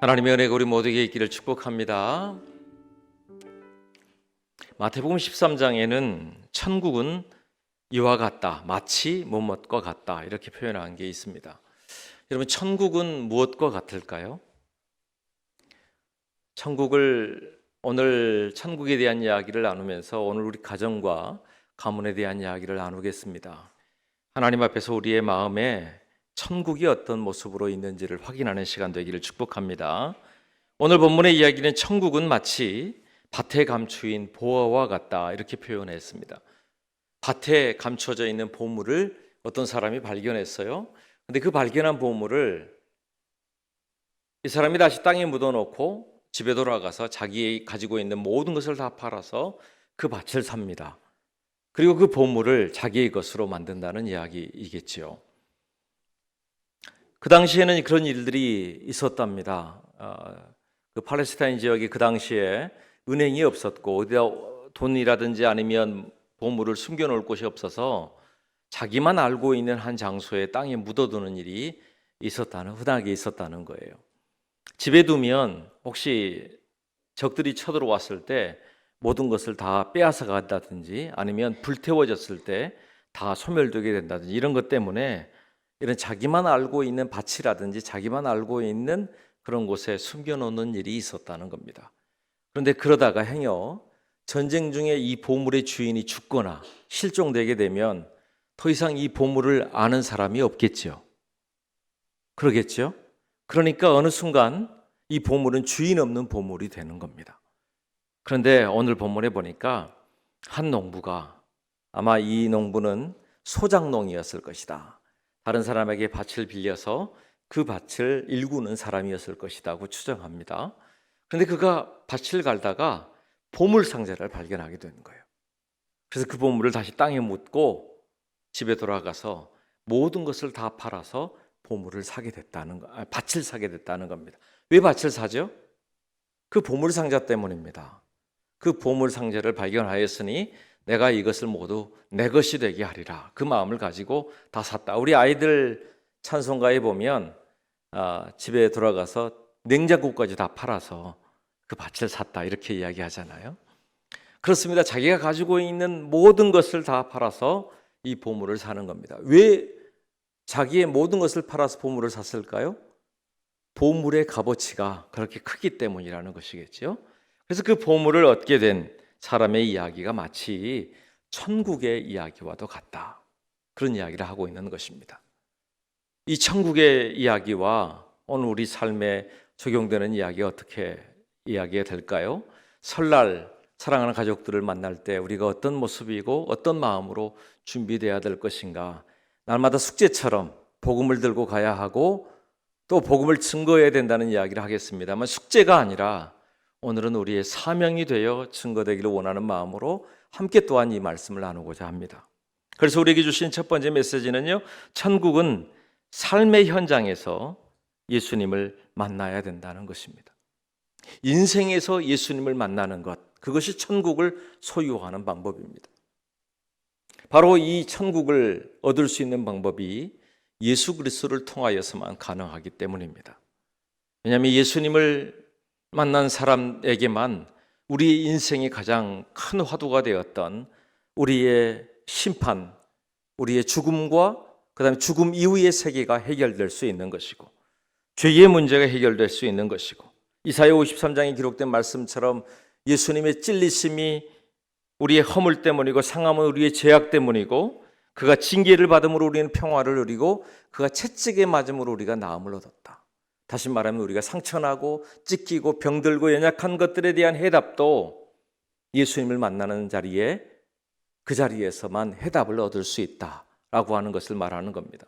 하나님의 은혜가 우리 모두에게 있기를 축복합니다. 마태복음 13장에는 천국은 이와 같다, 마치 무엇과 같다 이렇게 표현한 게 있습니다. 여러분, 천국은 무엇과 같을까요? 오늘 천국에 대한 이야기를 나누면서 오늘 우리 가정과 가문에 대한 이야기를 나누겠습니다. 하나님 앞에서 우리의 마음에 천국이 어떤 모습으로 있는지를 확인하는 시간 되기를 축복합니다. 오늘 본문의 이야기는 천국은 마치 밭에 감추인 보화와 같다 이렇게 표현했습니다. 밭에 감춰져 있는 보물을 어떤 사람이 발견했어요. 근데 그 발견한 보물을 이 사람이 다시 땅에 묻어놓고 집에 돌아가서 자기 가지고 있는 모든 것을 다 팔아서 그 밭을 삽니다. 그리고 그 보물을 자기의 것으로 만든다는 이야기이겠지요. 그 당시에는 그런 일들이 있었답니다. 그 팔레스타인 지역이 그 당시에 은행이 없었고 어디다 돈이라든지 아니면 보물을 숨겨놓을 곳이 없어서 자기만 알고 있는 한 장소에 땅에 묻어두는 일이 흔하게 있었다는 거예요. 집에 두면 혹시 적들이 쳐들어왔을 때 모든 것을 다 빼앗아 간다든지 아니면 불태워졌을 때 다 소멸되게 된다든지 이런 것 때문에 이런 자기만 알고 있는 밭이라든지 자기만 알고 있는 그런 곳에 숨겨놓는 일이 있었다는 겁니다. 그런데 그러다가 행여 전쟁 중에 이 보물의 주인이 죽거나 실종되게 되면 더 이상 이 보물을 아는 사람이 없겠죠. 그러겠죠? 그러니까 어느 순간 이 보물은 주인 없는 보물이 되는 겁니다. 그런데 오늘 본문에 보니까 한 농부가, 아마 이 농부는 소작농이었을 것이다, 다른 사람에게 밭을 빌려서 그 밭을 일구는 사람이었을 것이라고 추정합니다. 그런데 그가 밭을 갈다가 보물 상자를 발견하게 되는 거예요. 그래서 그 보물을 다시 땅에 묻고 집에 돌아가서 모든 것을 다 팔아서 밭을 사게 됐다는 겁니다. 왜 밭을 사죠? 그 보물 상자 때문입니다. 그 보물 상자를 발견하였으니 내가 이것을 모두 내 것이 되게 하리라, 그 마음을 가지고 다 샀다. 우리 아이들 찬송가에 보면 집에 돌아가서 냉장고까지 다 팔아서 그 밭을 샀다 이렇게 이야기하잖아요. 그렇습니다. 자기가 가지고 있는 모든 것을 다 팔아서 이 보물을 사는 겁니다. 왜 자기의 모든 것을 팔아서 보물을 샀을까요? 보물의 값어치가 그렇게 크기 때문이라는 것이겠죠. 그래서 그 보물을 얻게 된 사람의 이야기가 마치 천국의 이야기와도 같다, 그런 이야기를 하고 있는 것입니다. 이 천국의 이야기와 오늘 우리 삶에 적용되는 이야기가 어떻게 이야기가 될까요? 설날 사랑하는 가족들을 만날 때 우리가 어떤 모습이고 어떤 마음으로 준비되어야 될 것인가, 날마다 숙제처럼 복음을 들고 가야 하고 또 복음을 증거해야 된다는 이야기를 하겠습니다만, 숙제가 아니라 오늘은 우리의 사명이 되어 증거되기를 원하는 마음으로 함께 또한 이 말씀을 나누고자 합니다. 그래서 우리에게 주신 첫 번째 메시지는요, 천국은 삶의 현장에서 예수님을 만나야 된다는 것입니다. 인생에서 예수님을 만나는 것, 그것이 천국을 소유하는 방법입니다. 바로 이 천국을 얻을 수 있는 방법이 예수 그리스도를 통하여서만 가능하기 때문입니다. 왜냐하면 예수님을 만난 사람에게만 우리 인생의 가장 큰 화두가 되었던 우리의 심판, 우리의 죽음과 그다음에 죽음 이후의 세계가 해결될 수 있는 것이고, 죄의 문제가 해결될 수 있는 것이고, 이사야 53장에 기록된 말씀처럼 예수님의 찔리심이 우리의 허물 때문이고 상함은 우리의 죄악 때문이고, 그가 징계를 받음으로 우리는 평화를 누리고 그가 채찍에 맞음으로 우리가 나음을 얻었다. 다시 말하면 우리가 상처나고 찢기고 병들고 연약한 것들에 대한 해답도 예수님을 만나는 자리에, 그 자리에서만 해답을 얻을 수 있다라고 하는 것을 말하는 겁니다.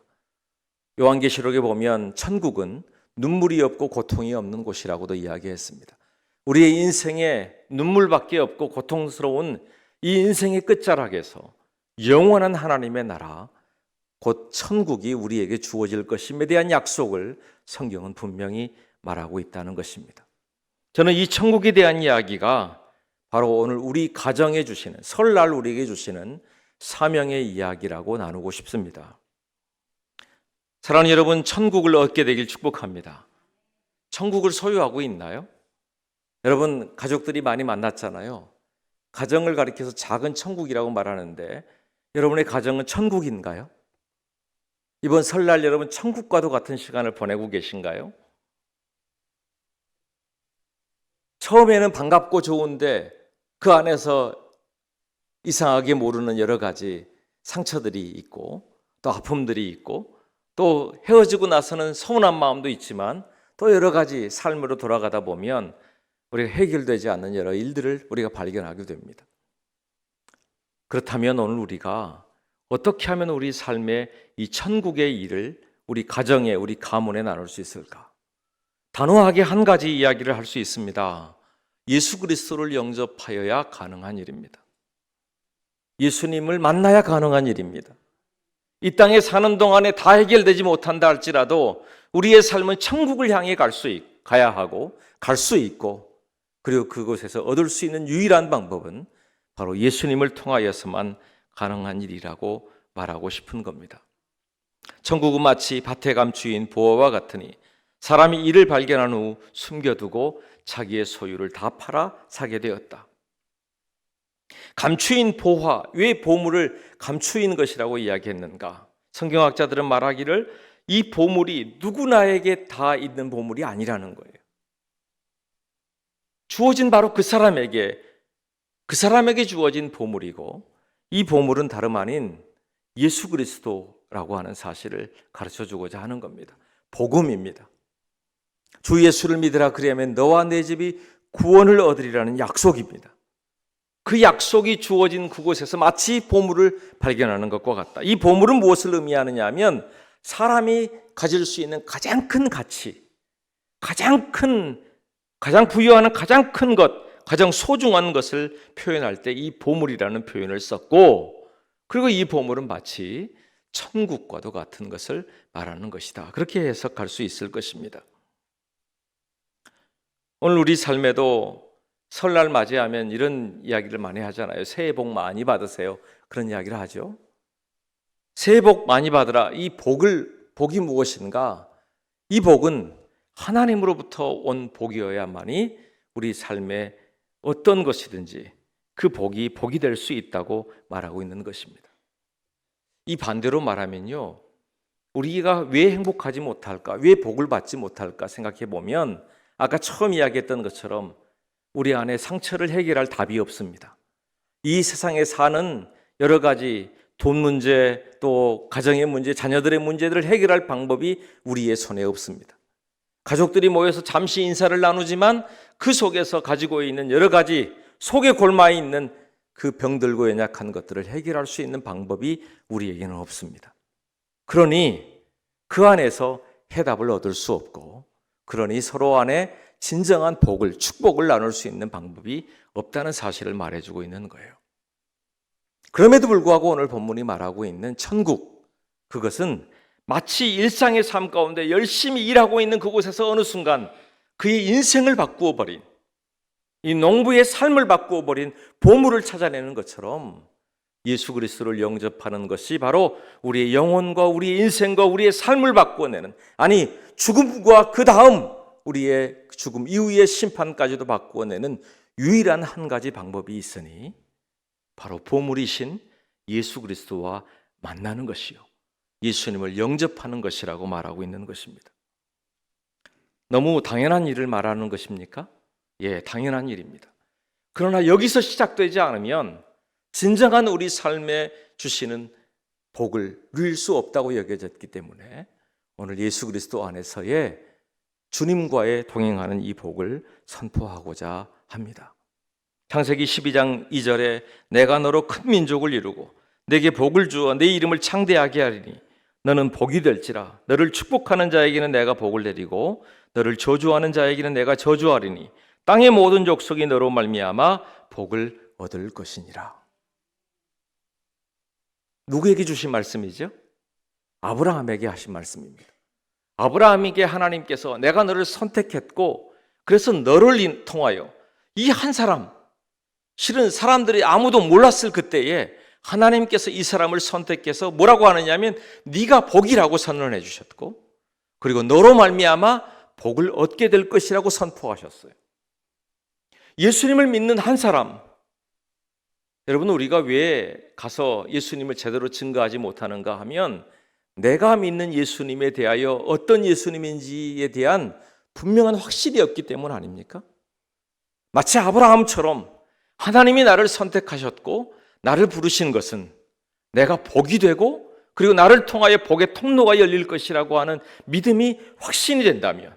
요한계시록에 보면 천국은 눈물이 없고 고통이 없는 곳이라고도 이야기했습니다. 우리의 인생에 눈물밖에 없고 고통스러운 이 인생의 끝자락에서 영원한 하나님의 나라, 곧 천국이 우리에게 주어질 것임에 대한 약속을 성경은 분명히 말하고 있다는 것입니다. 저는 이 천국에 대한 이야기가 바로 오늘 우리 가정에 주시는, 설날 우리에게 주시는 사명의 이야기라고 나누고 싶습니다. 사랑하는 여러분, 천국을 얻게 되길 축복합니다. 천국을 소유하고 있나요? 여러분, 가족들이 많이 만났잖아요. 가정을 가리켜서 작은 천국이라고 말하는데 여러분의 가정은 천국인가요? 이번 설날 여러분 천국과도 같은 시간을 보내고 계신가요? 처음에는 반갑고 좋은데 그 안에서 이상하게 모르는 여러 가지 상처들이 있고 또 아픔들이 있고 또 헤어지고 나서는 서운한 마음도 있지만 또 여러 가지 삶으로 돌아가다 보면 우리가 해결되지 않는 여러 일들을 우리가 발견하게 됩니다. 그렇다면 오늘 우리가 어떻게 하면 우리 삶의 이 천국의 일을 우리 가정에, 우리 가문에 나눌 수 있을까? 단호하게 한 가지 이야기를 할 수 있습니다. 예수 그리스도를 영접하여야 가능한 일입니다. 예수님을 만나야 가능한 일입니다. 이 땅에 사는 동안에 다 해결되지 못한다 할지라도 우리의 삶은 천국을 향해 가야 하고 갈 수 있고 그리고 그곳에서 얻을 수 있는 유일한 방법은 바로 예수님을 통하여서만 가능한 일이라고 말하고 싶은 겁니다. 천국은 마치 밭에 감추인 보화와 같으니 사람이 이를 발견한 후 숨겨두고 자기의 소유를 다 팔아 사게 되었다. 감추인 보화, 왜 보물을 감추인 것이라고 이야기했는가? 성경학자들은 말하기를 이 보물이 누구나에게 다 있는 보물이 아니라는 거예요. 주어진 바로 그 사람에게 주어진 보물이고 이 보물은 다름 아닌 예수 그리스도라고 하는 사실을 가르쳐주고자 하는 겁니다. 복음입니다. 주 예수를 믿으라 그리하면 너와 내 집이 구원을 얻으리라는 약속입니다. 그 약속이 주어진 그곳에서 마치 보물을 발견하는 것과 같다. 이 보물은 무엇을 의미하느냐 하면 사람이 가질 수 있는 가장 큰 가치, 가장 부여하는 가장 큰 것, 가장 소중한 것을 표현할 때 이 보물이라는 표현을 썼고 그리고 이 보물은 마치 천국과도 같은 것을 말하는 것이다. 그렇게 해석할 수 있을 것입니다. 오늘 우리 삶에도 설날 맞이하면 이런 이야기를 많이 하잖아요. 새해 복 많이 받으세요. 그런 이야기를 하죠. 새해 복 많이 받으라. 이 복이 무엇인가? 이 복은 하나님으로부터 온 복이어야만이 우리 삶에 어떤 것이든지 그 복이 될 수 있다고 말하고 있는 것입니다. 이 반대로 말하면요, 우리가 왜 행복하지 못할까? 왜 복을 받지 못할까? 생각해 보면 아까 처음 이야기했던 것처럼 우리 안에 상처를 해결할 답이 없습니다. 이 세상에 사는 여러 가지 돈 문제, 또 가정의 문제, 자녀들의 문제들을 해결할 방법이 우리의 손에 없습니다. 가족들이 모여서 잠시 인사를 나누지만 그 속에서 가지고 있는 여러 가지 속에 골마 있는 그 병들고 연약한 것들을 해결할 수 있는 방법이 우리에게는 없습니다. 그러니 그 안에서 해답을 얻을 수 없고, 그러니 서로 안에 진정한 복을, 축복을 나눌 수 있는 방법이 없다는 사실을 말해주고 있는 거예요. 그럼에도 불구하고 오늘 본문이 말하고 있는 천국, 그것은 마치 일상의 삶 가운데 열심히 일하고 있는 그곳에서 어느 순간 그의 인생을 바꾸어 버린, 이 농부의 삶을 바꾸어 버린 보물을 찾아내는 것처럼 예수 그리스도를 영접하는 것이 바로 우리의 영혼과 우리의 인생과 우리의 삶을 바꾸어내는, 아니 죽음과 그 다음 우리의 죽음 이후의 심판까지도 바꾸어내는 유일한 한 가지 방법이 있으니 바로 보물이신 예수 그리스도와 만나는 것이요, 예수님을 영접하는 것이라고 말하고 있는 것입니다. 너무 당연한 일을 말하는 것입니까? 예, 당연한 일입니다. 그러나 여기서 시작되지 않으면 진정한 우리 삶에 주시는 복을 누릴 수 없다고 여겨졌기 때문에 오늘 예수 그리스도 안에서의 주님과의 동행하는 이 복을 선포하고자 합니다. 창세기 12장 2절에 내가 너로 큰 민족을 이루고 내게 복을 주어 내 이름을 창대하게 하리니 너는 복이 될지라. 너를 축복하는 자에게는 내가 복을 내리고 너를 저주하는 자에게는 내가 저주하리니 땅의 모든 족속이 너로 말미암아 복을 얻을 것이니라. 누구에게 주신 말씀이죠? 아브라함에게 하신 말씀입니다. 아브라함에게 하나님께서 내가 너를 선택했고 그래서 너를 통하여 이 한 사람, 실은 사람들이 아무도 몰랐을 그때에 하나님께서 이 사람을 선택해서 뭐라고 하느냐면 네가 복이라고 선언해 주셨고, 그리고 너로 말미암아 복을 얻게 될 것이라고 선포하셨어요. 예수님을 믿는 한 사람, 여러분 우리가 왜 가서 예수님을 제대로 증거하지 못하는가 하면 내가 믿는 예수님에 대하여 어떤 예수님인지에 대한 분명한 확실이 없기 때문 아닙니까? 마치 아브라함처럼 하나님이 나를 선택하셨고 나를 부르신 것은 내가 복이 되고 그리고 나를 통하여 복의 통로가 열릴 것이라고 하는 믿음이 확신이 된다면,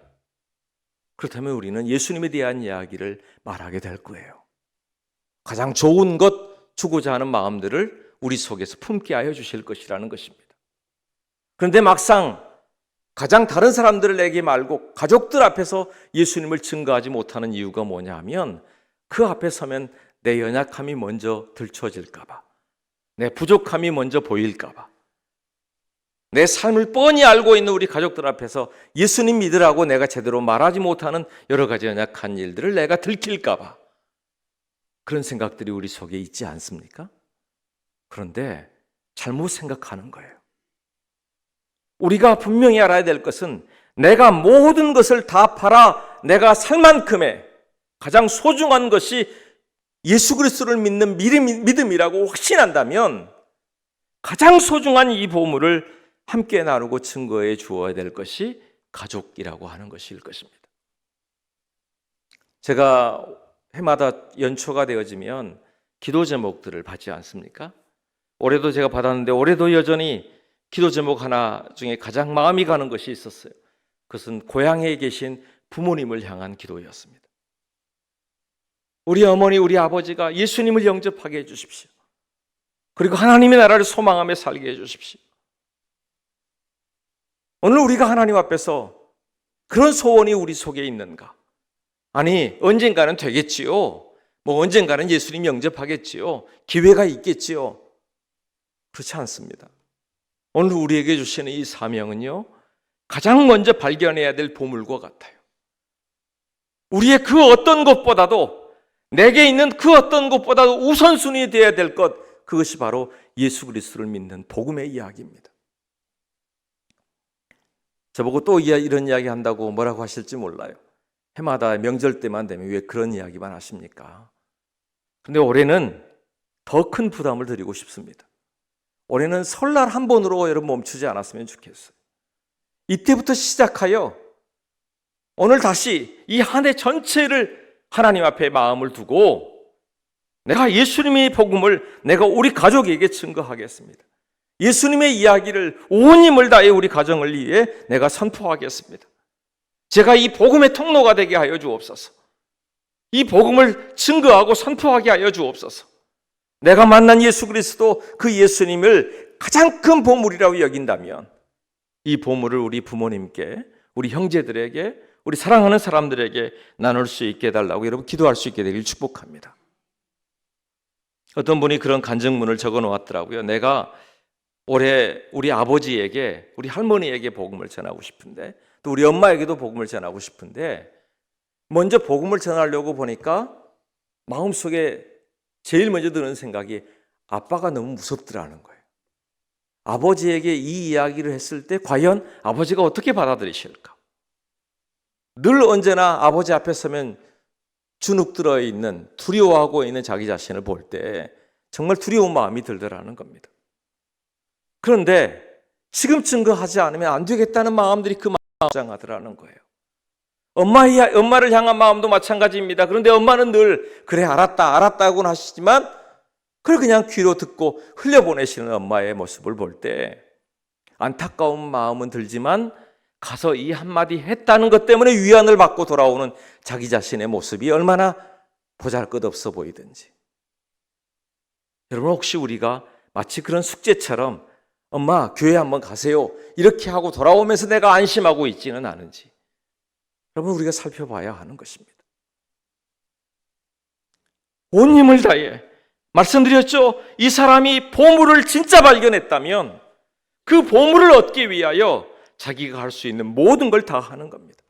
그렇다면 우리는 예수님에 대한 이야기를 말하게 될 거예요. 가장 좋은 것 주고자 하는 마음들을 우리 속에서 품게 하여 주실 것이라는 것입니다. 그런데 막상 가장 다른 사람들에게 말고 가족들 앞에서 예수님을 증거하지 못하는 이유가 뭐냐 하면 그 앞에 서면 내 연약함이 먼저 들춰질까 봐, 내 부족함이 먼저 보일까 봐, 내 삶을 뻔히 알고 있는 우리 가족들 앞에서 예수님 믿으라고 내가 제대로 말하지 못하는 여러 가지 연약한 일들을 내가 들킬까 봐, 그런 생각들이 우리 속에 있지 않습니까? 그런데 잘못 생각하는 거예요. 우리가 분명히 알아야 될 것은 내가 모든 것을 다 팔아 내가 살 만큼의 가장 소중한 것이 예수 그리스도를 믿는 믿음이라고 확신한다면 가장 소중한 이 보물을 함께 나누고 증거해 주어야 될 것이 가족이라고 하는 것일 것입니다. 제가 해마다 연초가 되어지면 기도 제목들을 받지 않습니까? 올해도 제가 받았는데 올해도 여전히 기도 제목 하나 중에 가장 마음이 가는 것이 있었어요. 그것은 고향에 계신 부모님을 향한 기도였습니다. 우리 어머니, 우리 아버지가 예수님을 영접하게 해주십시오. 그리고 하나님의 나라를 소망하며 살게 해주십시오. 오늘 우리가 하나님 앞에서 그런 소원이 우리 속에 있는가? 아니, 언젠가는 되겠지요. 언젠가는 예수님 영접하겠지요. 기회가 있겠지요. 그렇지 않습니다. 오늘 우리에게 주시는 이 사명은요, 가장 먼저 발견해야 될 보물과 같아요. 우리의 그 어떤 것보다도, 내게 있는 그 어떤 것보다도 우선순위 되어야 될 것, 그것이 바로 예수 그리스도를 믿는 복음의 이야기입니다. 저보고 또 이런 이야기 한다고 뭐라고 하실지 몰라요. 해마다 명절 때만 되면 왜 그런 이야기만 하십니까? 근데 올해는 더 큰 부담을 드리고 싶습니다. 올해는 설날 한 번으로 여러분 멈추지 않았으면 좋겠어요. 이때부터 시작하여 오늘 다시 이 한 해 전체를 하나님 앞에 마음을 두고 내가 예수님의 복음을 내가 우리 가족에게 증거하겠습니다. 예수님의 이야기를 온 힘을 다해 우리 가정을 위해 내가 선포하겠습니다. 제가 이 복음의 통로가 되게 하여 주옵소서. 이 복음을 증거하고 선포하게 하여 주옵소서. 내가 만난 예수 그리스도, 그 예수님을 가장 큰 보물이라고 여긴다면 이 보물을 우리 부모님께, 우리 형제들에게, 우리 사랑하는 사람들에게 나눌 수 있게 해달라고 여러분 기도할 수 있게 되길 축복합니다. 어떤 분이 그런 간증문을 적어 놓았더라고요. 내가 올해 우리 아버지에게, 우리 할머니에게 복음을 전하고 싶은데, 또 우리 엄마에게도 복음을 전하고 싶은데, 먼저 복음을 전하려고 보니까 마음속에 제일 먼저 드는 생각이 아빠가 너무 무섭더라는 거예요. 아버지에게 이 이야기를 했을 때 과연 아버지가 어떻게 받아들이실까? 늘 언제나 아버지 앞에 서면 주눅 들어 있는, 두려워하고 있는 자기 자신을 볼 때 정말 두려운 마음이 들더라는 겁니다. 그런데 지금 증거하지 않으면 안 되겠다는 마음들이 그 마음을 장하더라는 거예요. 엄마를 향한 마음도 마찬가지입니다. 그런데 엄마는 늘 그래 알았다고는 하시지만 그걸 그냥 귀로 듣고 흘려보내시는 엄마의 모습을 볼 때 안타까운 마음은 들지만 가서 이 한마디 했다는 것 때문에 위안을 받고 돌아오는 자기 자신의 모습이 얼마나 보잘것없어 보이든지. 여러분, 혹시 우리가 마치 그런 숙제처럼 엄마 교회 한번 가세요 이렇게 하고 돌아오면서 내가 안심하고 있지는 않은지 여러분 우리가 살펴봐야 하는 것입니다. 온 힘을 다해 말씀드렸죠. 이 사람이 보물을 진짜 발견했다면 그 보물을 얻기 위하여 자기가 할 수 있는 모든 걸 다 하는 겁니다.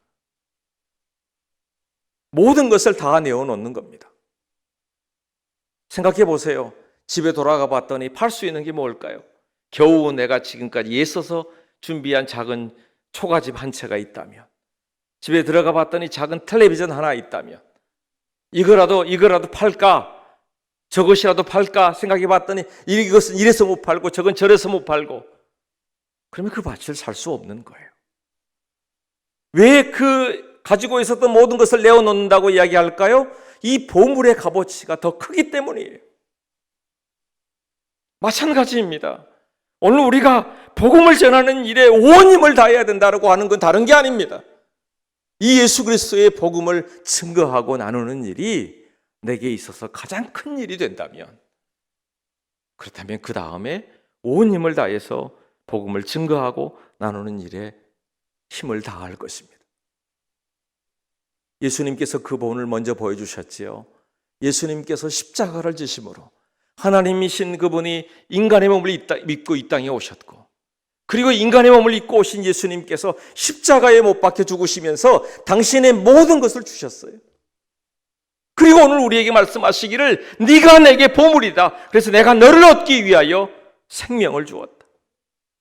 모든 것을 다 내어놓는 겁니다. 생각해 보세요. 집에 돌아가 봤더니 팔 수 있는 게 뭘까요? 겨우 내가 지금까지 애써서 준비한 작은 초가집 한 채가 있다면, 집에 들어가 봤더니 작은 텔레비전 하나 있다면 이거라도 팔까? 저것이라도 팔까? 생각해 봤더니 이것은 이래서 못 팔고 저건 저래서 못 팔고, 그러면 그 밭을 살 수 없는 거예요. 왜 그 가지고 있었던 모든 것을 내어놓는다고 이야기할까요? 이 보물의 값어치가 더 크기 때문이에요. 마찬가지입니다. 오늘 우리가 복음을 전하는 일에 온 힘을 다해야 된다고 하는 건 다른 게 아닙니다. 이 예수 그리스도의 복음을 증거하고 나누는 일이 내게 있어서 가장 큰 일이 된다면, 그렇다면 그 다음에 온 힘을 다해서 복음을 증거하고 나누는 일에 힘을 다할 것입니다. 예수님께서 그 본을 먼저 보여주셨지요. 예수님께서 십자가를 지심으로 하나님이신 그분이 인간의 몸을 입고 이 땅에 오셨고, 그리고 인간의 몸을 입고 오신 예수님께서 십자가에 못 박혀 죽으시면서 당신의 모든 것을 주셨어요. 그리고 오늘 우리에게 말씀하시기를 네가 내게 보물이다. 그래서 내가 너를 얻기 위하여 생명을 주었다.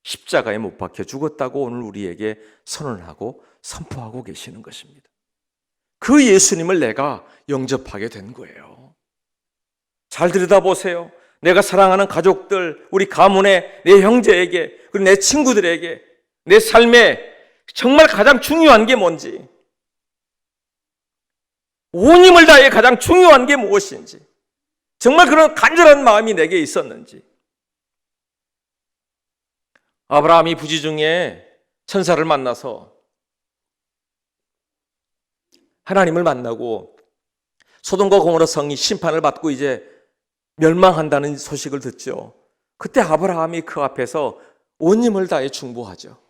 십자가에 못 박혀 죽었다고 오늘 우리에게 선언하고 선포하고 계시는 것입니다. 그 예수님을 내가 영접하게 된 거예요. 잘 들여다보세요. 내가 사랑하는 가족들, 우리 가문에, 내 형제에게, 그리고 내 친구들에게, 내 삶에 정말 가장 중요한 게 뭔지, 온 힘을 다해 가장 중요한 게 무엇인지, 정말 그런 간절한 마음이 내게 있었는지. 아브라함이 부지 중에 천사를 만나서 하나님을 만나고 소돔과 고모라 성이 심판을 받고 이제 멸망한다는 소식을 듣죠. 그때 아브라함이 그 앞에서 온 힘을 다해 중보하죠.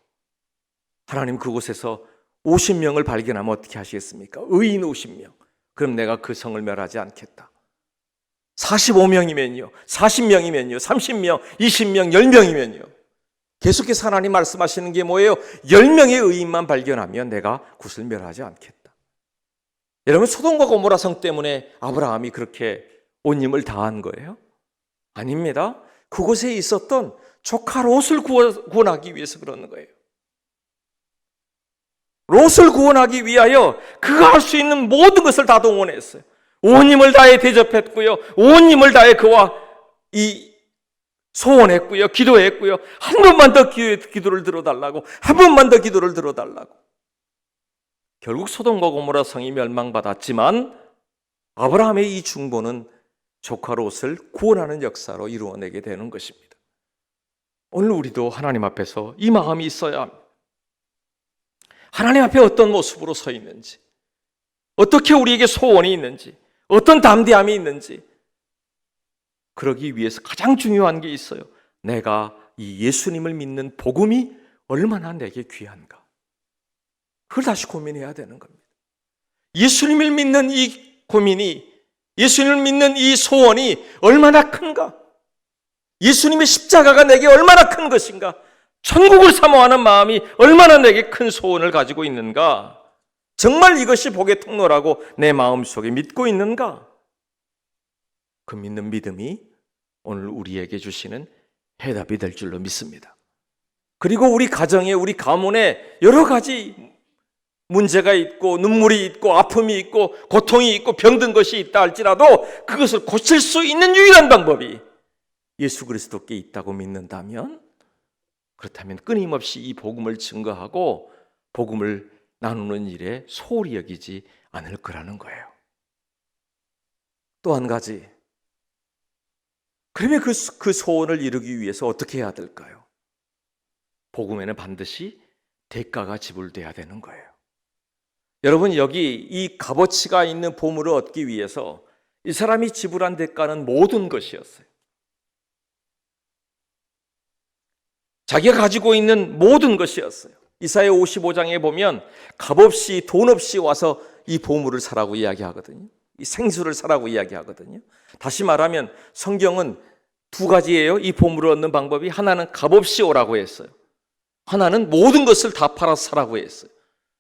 하나님, 그곳에서 50명을 발견하면 어떻게 하시겠습니까? 의인 50명. 그럼 내가 그 성을 멸하지 않겠다. 45명이면요, 40명이면요, 30명, 20명, 10명이면요. 계속해서 하나님 말씀하시는 게 뭐예요? 10명의 의인만 발견하면 내가 그것을 멸하지 않겠다. 여러분, 소돔과 고모라 성 때문에 아브라함이 그렇게 온 힘을 다한 거예요? 아닙니다. 그곳에 있었던 조카 롯을 구원하기 위해서 그러는 거예요. 롯을 구원하기 위하여 그가 할 수 있는 모든 것을 다 동원했어요. 온 힘을 다해 대접했고요, 온 힘을 다해 그와 소원했고요, 기도했고요. 한 번만 더 기도를 들어달라고, 한 번만 더 기도를 들어달라고. 결국 소돔과 고모라 성이 멸망받았지만 아브라함의 이 중보는 조카 롯을 구원하는 역사로 이루어내게 되는 것입니다. 오늘 우리도 하나님 앞에서 이 마음이 있어야 합니다. 하나님 앞에 어떤 모습으로 서 있는지, 어떻게 우리에게 소원이 있는지, 어떤 담대함이 있는지, 그러기 위해서 가장 중요한 게 있어요. 내가 이 예수님을 믿는 복음이 얼마나 내게 귀한가, 그걸 다시 고민해야 되는 겁니다. 예수님을 믿는 이 고민이, 예수님을 믿는 이 소원이 얼마나 큰가, 예수님의 십자가가 내게 얼마나 큰 것인가, 천국을 사모하는 마음이 얼마나 내게 큰 소원을 가지고 있는가, 정말 이것이 복의 통로라고 내 마음속에 믿고 있는가, 그 믿는 믿음이 오늘 우리에게 주시는 해답이 될 줄로 믿습니다. 그리고 우리 가정에, 우리 가문에 여러 가지 문제가 있고 눈물이 있고 아픔이 있고 고통이 있고 병든 것이 있다 할지라도 그것을 고칠 수 있는 유일한 방법이 예수 그리스도께 있다고 믿는다면, 그렇다면 끊임없이 이 복음을 증거하고 복음을 나누는 일에 소홀히 여기지 않을 거라는 거예요. 또 한 가지, 그러면 그 소원을 이루기 위해서 어떻게 해야 될까요? 복음에는 반드시 대가가 지불돼야 되는 거예요. 여러분, 여기 이 값어치가 있는 보물을 얻기 위해서 이 사람이 지불한 대가는 모든 것이었어요. 자기가 가지고 있는 모든 것이었어요. 이사야 55장에 보면 값없이, 돈 없이 와서 이 보물을 사라고 이야기하거든요. 이 생수를 사라고 이야기하거든요. 다시 말하면 성경은 두 가지예요. 이 보물을 얻는 방법이, 하나는 값없이 오라고 했어요. 하나는 모든 것을 다 팔아서 사라고 했어요.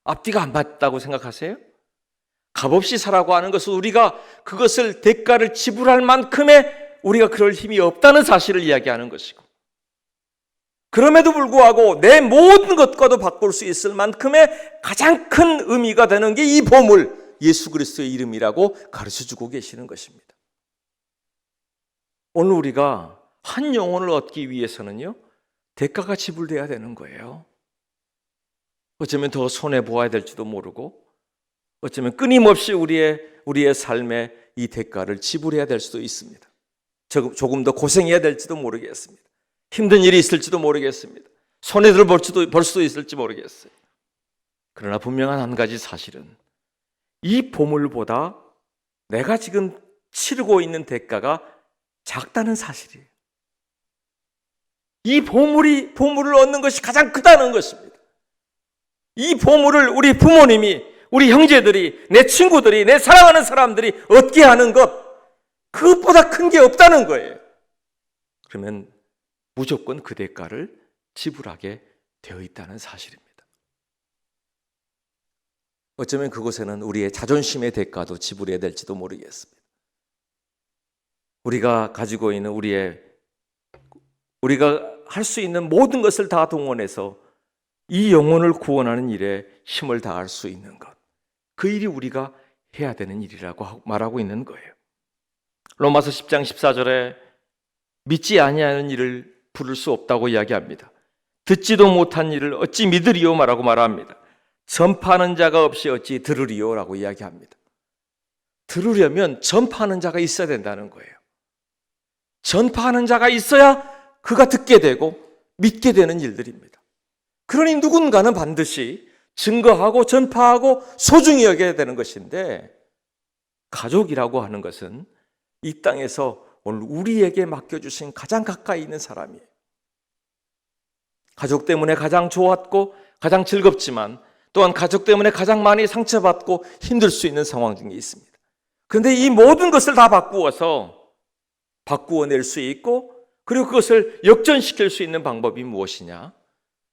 앞뒤가 안 맞다고 생각하세요? 값없이 사라고 하는 것은 우리가 그것을 대가를 지불할 만큼의 우리가 그럴 힘이 없다는 사실을 이야기하는 것이고, 그럼에도 불구하고 내 모든 것과도 바꿀 수 있을 만큼의 가장 큰 의미가 되는 게 이 보물, 예수 그리스도의 이름이라고 가르쳐주고 계시는 것입니다. 오늘 우리가 한 영혼을 얻기 위해서는요, 대가가 지불돼야 되는 거예요. 어쩌면 더 손해보아야 될지도 모르고, 어쩌면 끊임없이 우리의 삶에 이 대가를 지불해야 될 수도 있습니다. 조금 더 고생해야 될지도 모르겠습니다. 힘든 일이 있을지도 모르겠습니다. 손해를 볼 수도 있을지 모르겠어요. 그러나 분명한 한 가지 사실은 이 보물보다 내가 지금 치르고 있는 대가가 작다는 사실이에요. 이 보물을 얻는 것이 가장 크다는 것입니다. 이 보물을 우리 부모님이, 우리 형제들이, 내 친구들이, 내 사랑하는 사람들이 얻게 하는 것, 그것보다 큰 게 없다는 거예요. 그러면 무조건 그 대가를 지불하게 되어 있다는 사실입니다. 어쩌면 그곳에는 우리의 자존심의 대가도 지불해야 될지도 모르겠습니다. 우리가 가지고 있는 우리가 할 수 있는 모든 것을 다 동원해서 이 영혼을 구원하는 일에 힘을 다할 수 있는 것, 그 일이 우리가 해야 되는 일이라고 말하고 있는 거예요. 로마서 10장 14절에 믿지 아니하는 일을 부를 수 없다고 이야기합니다. 듣지도 못한 일을 어찌 믿으리요 라고 말합니다. 전파하는 자가 없이 어찌 들으리요 라고 이야기합니다. 들으려면 전파하는 자가 있어야 된다는 거예요. 전파하는 자가 있어야 그가 듣게 되고 믿게 되는 일들입니다. 그러니 누군가는 반드시 증거하고 전파하고 소중히 여겨야 되는 것인데, 가족이라고 하는 것은 이 땅에서 오늘 우리에게 맡겨주신 가장 가까이 있는 사람이에요. 가족 때문에 가장 좋았고 가장 즐겁지만 또한 가족 때문에 가장 많이 상처받고 힘들 수 있는 상황 중에 있습니다. 그런데 이 모든 것을 다 바꾸어낼 수 있고, 그리고 그것을 역전시킬 수 있는 방법이 무엇이냐?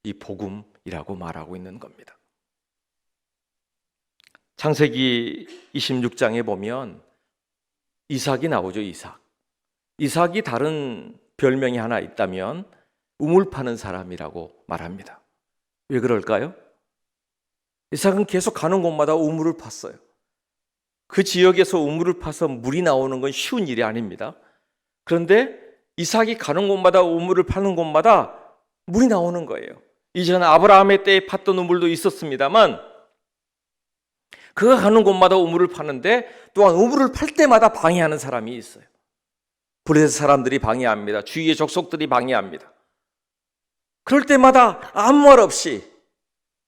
이 복음이라고 말하고 있는 겁니다. 창세기 26장에 보면 이삭이 나오죠. 이삭이 다른 별명이 하나 있다면 우물 파는 사람이라고 말합니다. 왜 그럴까요? 이삭은 계속 가는 곳마다 우물을 팠어요. 그 지역에서 우물을 파서 물이 나오는 건 쉬운 일이 아닙니다. 그런데 이삭이 가는 곳마다 우물을 파는 곳마다 물이 나오는 거예요. 이전 아브라함의 때에 팠던 우물도 있었습니다만, 그가 가는 곳마다 우물을 파는데 또한 우물을 팔 때마다 방해하는 사람이 있어요. 블레셋 사람들이 방해합니다. 주위의 족속들이 방해합니다. 그럴 때마다 아무 말 없이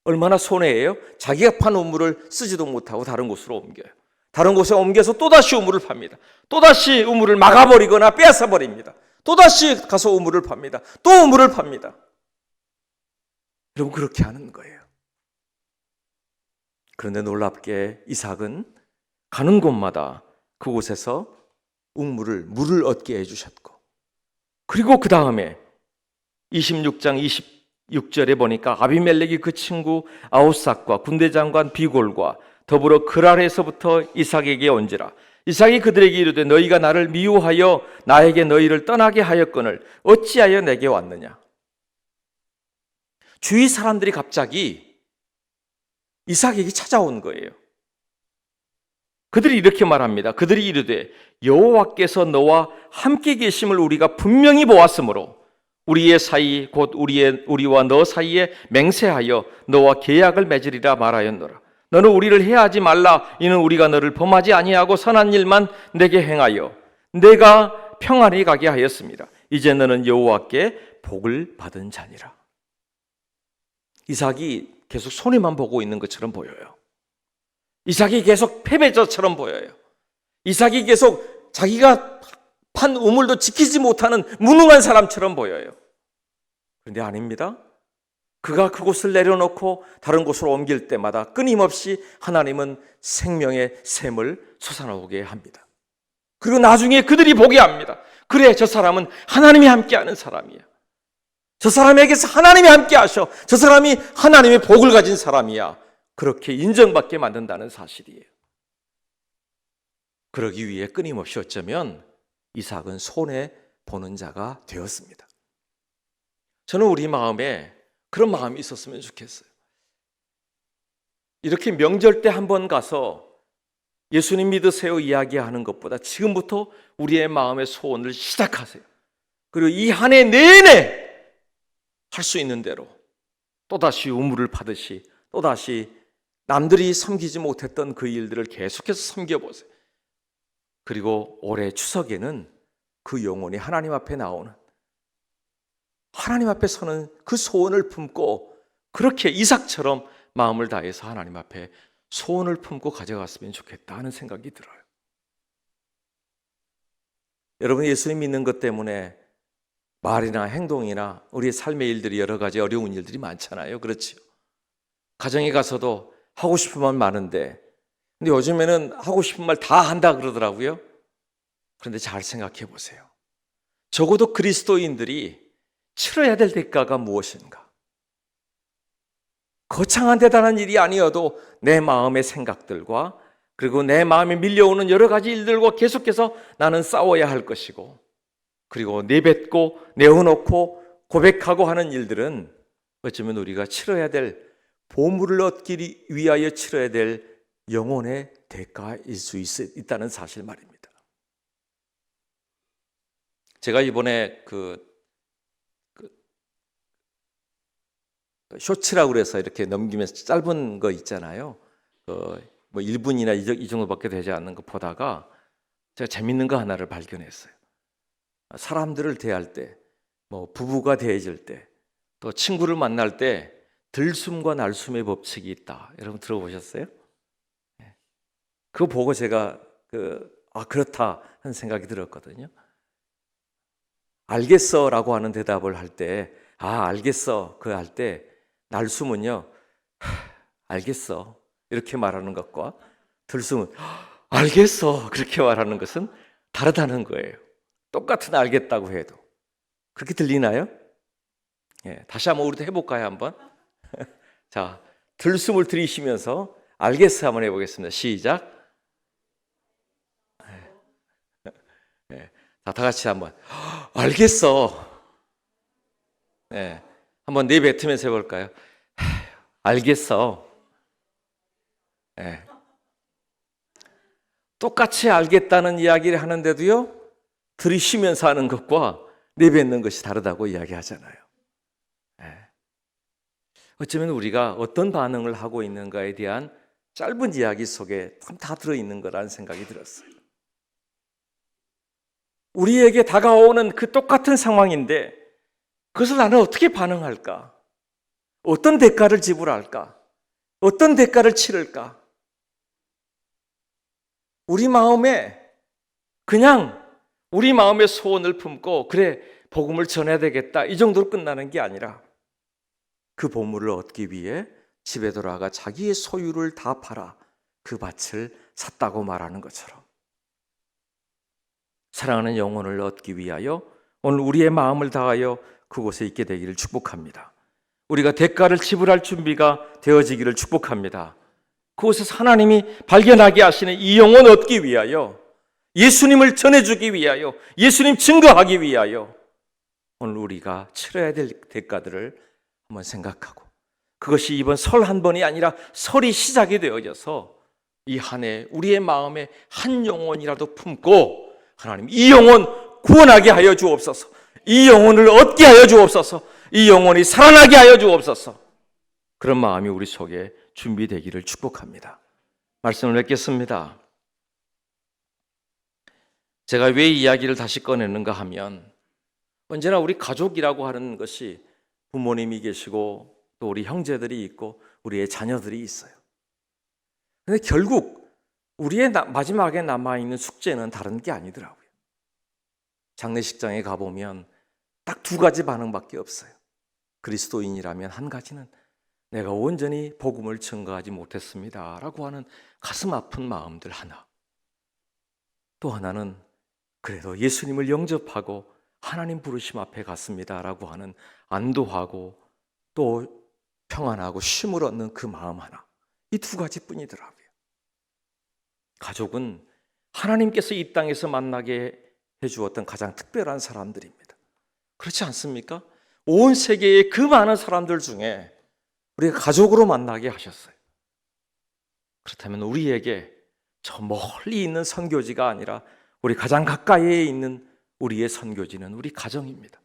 얼마나 손해예요? 자기가 판 우물을 쓰지도 못하고 다른 곳으로 옮겨요. 다른 곳에 옮겨서 또다시 우물을 팝니다. 또다시 우물을 막아버리거나 빼앗아버립니다. 또다시 가서 우물을 팝니다. 또 우물을 팝니다. 여러분, 그렇게 하는 거예요. 그런데 놀랍게 이삭은 가는 곳마다 그곳에서 물을 얻게 해주셨고, 그리고 그 다음에 26장 26절에 보니까 아비멜렉이 그 친구 아우삭과 군대장관 비골과 더불어 그랄에서부터 이삭에게 온지라. 이삭이 그들에게 이르되 너희가 나를 미워하여 나에게 너희를 떠나게 하였거늘 어찌하여 내게 왔느냐. 주위 사람들이 갑자기 이삭에게 찾아온 거예요. 그들이 이렇게 말합니다. 그들이 이르되 여호와께서 너와 함께 계심을 우리가 분명히 보았으므로 우리의 사이 곧 우리와 너 사이에 맹세하여 너와 계약을 맺으리라 말하였노라. 너는 우리를 해하지 말라. 이는 우리가 너를 범하지 아니하고 선한 일만 내게 행하여 내가 평안히 가게 하였습니다. 이제 너는 여호와께 복을 받은 자니라. 이삭이 계속 손해만 보고 있는 것처럼 보여요. 이삭이 계속 패배자처럼 보여요. 이삭이 계속 자기가 판 우물도 지키지 못하는 무능한 사람처럼 보여요. 그런데 아닙니다. 그가 그곳을 내려놓고 다른 곳으로 옮길 때마다 끊임없이 하나님은 생명의 샘을 솟아나오게 합니다. 그리고 나중에 그들이 보게 합니다. 그래, 저 사람은 하나님이 함께하는 사람이야. 저 사람에게서 하나님이 함께하셔. 저 사람이 하나님의 복을 가진 사람이야. 그렇게 인정받게 만든다는 사실이에요. 그러기 위해 끊임없이 어쩌면 이삭은 손해 보는 자가 되었습니다. 저는 우리 마음에 그런 마음이 있었으면 좋겠어요. 이렇게 명절 때 한번 가서 예수님 믿으세요 이야기하는 것보다 지금부터 우리의 마음의 소원을 시작하세요. 그리고 이 한 해 내내 할 수 있는 대로 또다시 우물을 파듯이 또다시 남들이 섬기지 못했던 그 일들을 계속해서 섬겨보세요. 그리고 올해 추석에는 그 영혼이 하나님 앞에 나오는, 하나님 앞에 서는 그 소원을 품고 그렇게 이삭처럼 마음을 다해서 하나님 앞에 소원을 품고 가져갔으면 좋겠다 하는 생각이 들어요. 여러분, 예수님 믿는 것 때문에 말이나 행동이나 우리의 삶의 일들이 여러 가지 어려운 일들이 많잖아요. 그렇죠? 가정에 가서도 하고 싶은 말 많은데, 근데 요즘에는 하고 싶은 말 다 한다 그러더라고요. 그런데 잘 생각해 보세요. 적어도 그리스도인들이 치러야 될 대가가 무엇인가? 거창한 대단한 일이 아니어도 내 마음의 생각들과 그리고 내 마음에 밀려오는 여러 가지 일들과 계속해서 나는 싸워야 할 것이고, 그리고 내뱉고 내어놓고 고백하고 하는 일들은 어쩌면 우리가 치러야 될, 보물을 얻기 위하여 치러야 될 영혼의 대가일 수 있다는 사실 말입니다. 제가 이번에 쇼츠라고 그래서 이렇게 넘기면서 짧은 거 있잖아요. 뭐 1분이나 이 정도밖에 되지 않는 거 보다가 제가 재밌는 거 하나를 발견했어요. 사람들을 대할 때, 뭐 부부가 대해질 때, 또 친구를 만날 때 들숨과 날숨의 법칙이 있다. 여러분 들어보셨어요? 그거 보고 제가 그렇다 하는 생각이 들었거든요. 알겠어라고 하는 대답을 할 때, 알겠어 그 할 때 날숨은요, 알겠어 이렇게 말하는 것과 들숨은 알겠어 그렇게 말하는 것은 다르다는 거예요. 똑같은 알겠다고 해도. 그렇게 들리나요? 다시 한번 우리도 해볼까요? 한번. 자, 들숨을 들이쉬면서 알겠어 한번 해보겠습니다. 시작. 자, 다 같이 한번 알겠어. 한번 내뱉으면서 해볼까요? 알겠어. 똑같이 알겠다는 이야기를 하는데도요, 들이쉬면서 하는 것과 내뱉는 것이 다르다고 이야기하잖아요. 어쩌면 우리가 어떤 반응을 하고 있는가에 대한 짧은 이야기 속에 참 다 들어있는 거라는 생각이 들었어요. 우리에게 다가오는 그 똑같은 상황인데 그것을 나는 어떻게 반응할까? 어떤 대가를 지불할까? 어떤 대가를 치를까? 우리 마음에 그냥 우리 마음의 소원을 품고 그래 복음을 전해야 되겠다 이 정도로 끝나는 게 아니라 그 보물을 얻기 위해 집에 돌아가 자기의 소유를 다 팔아 그 밭을 샀다고 말하는 것처럼 사랑하는 영혼을 얻기 위하여 오늘 우리의 마음을 다하여 그곳에 있게 되기를 축복합니다. 우리가 대가를 지불할 준비가 되어지기를 축복합니다. 그곳에서 하나님이 발견하게 하시는 이 영혼 얻기 위하여, 예수님을 전해주기 위하여, 예수님 증거하기 위하여 오늘 우리가 치러야 될 대가들을 한번 생각하고, 그것이 이번 설 한 번이 아니라 설이 시작이 되어져서 이 한 해 우리의 마음에 한 영혼이라도 품고 하나님 이 영혼 구원하게 하여 주옵소서, 이 영혼을 얻게 하여 주옵소서, 이 영혼이 살아나게 하여 주옵소서, 그런 마음이 우리 속에 준비되기를 축복합니다. 말씀을 맺겠습니다. 제가 왜 이 이야기를 다시 꺼내는가 하면 언제나 우리 가족이라고 하는 것이 부모님이 계시고 또 우리 형제들이 있고 우리의 자녀들이 있어요. 그런데 결국 우리의 마지막에 남아있는 숙제는 다른 게 아니더라고요. 장례식장에 가보면 딱 두 가지 반응밖에 없어요. 그리스도인이라면 한 가지는 내가 온전히 복음을 증거하지 못했습니다 라고 하는 가슴 아픈 마음들 하나, 또 하나는 그래도 예수님을 영접하고 하나님 부르심 앞에 갔습니다 라고 하는 안도하고 또 평안하고 쉼을 얻는 그 마음 하나, 이 두 가지뿐이더라고요. 가족은 하나님께서 이 땅에서 만나게 해주었던 가장 특별한 사람들입니다. 그렇지 않습니까? 온 세계의 그 많은 사람들 중에 우리가 가족으로 만나게 하셨어요. 그렇다면 우리에게 저 멀리 있는 선교지가 아니라 우리 가장 가까이에 있는 우리의 선교지는 우리 가정입니다.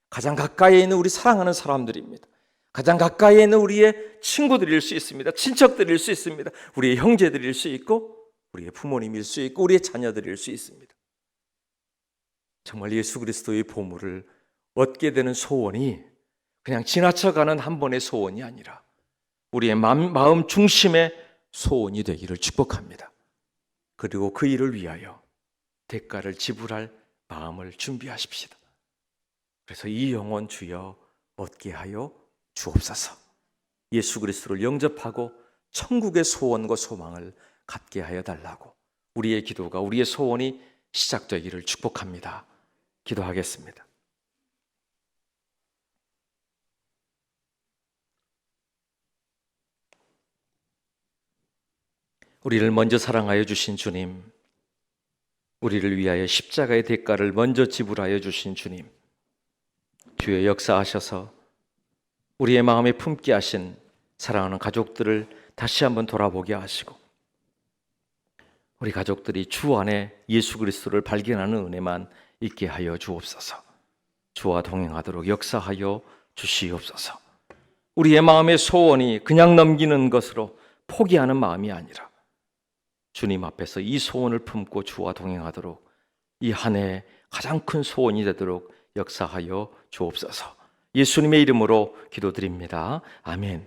가장 가까이에 있는 우리 사랑하는 사람들입니다. 가장 가까이에 있는 우리의 친구들일 수 있습니다. 친척들일 수 있습니다. 우리의 형제들일 수 있고 우리의 부모님일 수 있고 우리의 자녀들일 수 있습니다. 정말 예수 그리스도의 보물을 얻게 되는 소원이 그냥 지나쳐가는 한 번의 소원이 아니라 우리의 마음 중심의 소원이 되기를 축복합니다. 그리고 그 일을 위하여 대가를 지불할 마음을 준비하십시다. 그래서 이 영혼 주여 얻게 하여 주옵소서. 예수 그리스도를 영접하고 천국의 소원과 소망을 갖게 하여 달라고 우리의 기도가 우리의 소원이 시작되기를 축복합니다. 기도하겠습니다. 우리를 먼저 사랑하여 주신 주님, 우리를 위하여 십자가의 대가를 먼저 지불하여 주신 주님, 주여 역사하셔서 우리의 마음에 품게 하신 사랑하는 가족들을 다시 한번 돌아보게 하시고 우리 가족들이 주 안에 예수 그리스도를 발견하는 은혜만 있게 하여 주옵소서. 주와 동행하도록 역사하여 주시옵소서. 우리의 마음의 소원이 그냥 넘기는 것으로 포기하는 마음이 아니라 주님 앞에서 이 소원을 품고 주와 동행하도록 이 한 해 가장 큰 소원이 되도록 역사하여 주옵소서. 예수님의 이름으로 기도드립니다. 아멘.